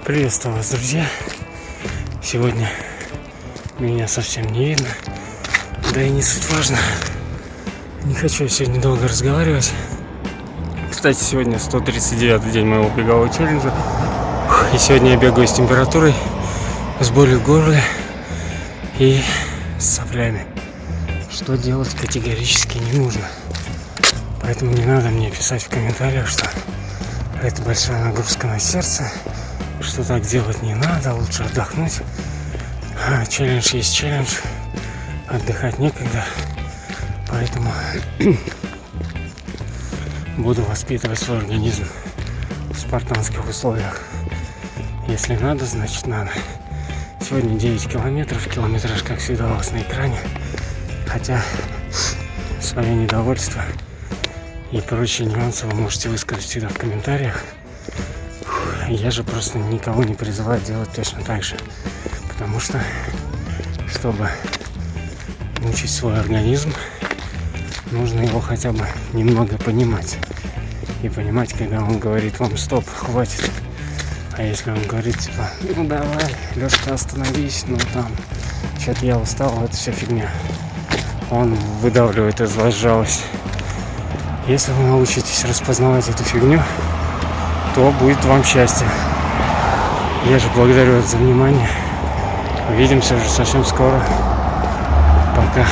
Приветствую вас, друзья. Сегодня меня совсем не видно. Да и не суть важно. Не хочу я сегодня долго разговаривать. Кстати, сегодня 139-й день моего бегового челленджа. И сегодня я бегаю с температурой, с болью в горле и с соплями. Что делать категорически не нужно. Поэтому не надо мне писать в комментариях, что это большая нагрузка на сердце, что так делать не надо, лучше отдохнуть. Челлендж есть челлендж, отдыхать некогда. Поэтому буду воспитывать свой организм в спартанских условиях. Если надо, значит надо. Сегодня 9 километров, километраж, как всегда, у вас на экране. Хотя свое недовольство и прочие нюансы вы можете высказать всегда в комментариях. Я же просто никого не призываю делать точно так же. Потому что, чтобы мучить свой организм, нужно его хотя бы немного понимать. И понимать, когда он говорит вам стоп, хватит. А если он говорит типа, ну давай, Лёшка, остановись, ну там, что-то я устал, это все фигня. Он выдавливает из вас жалость. Если вы научитесь распознавать эту фигню, то будет вам счастье. Я же благодарю вас за внимание. Увидимся уже совсем скоро. Пока.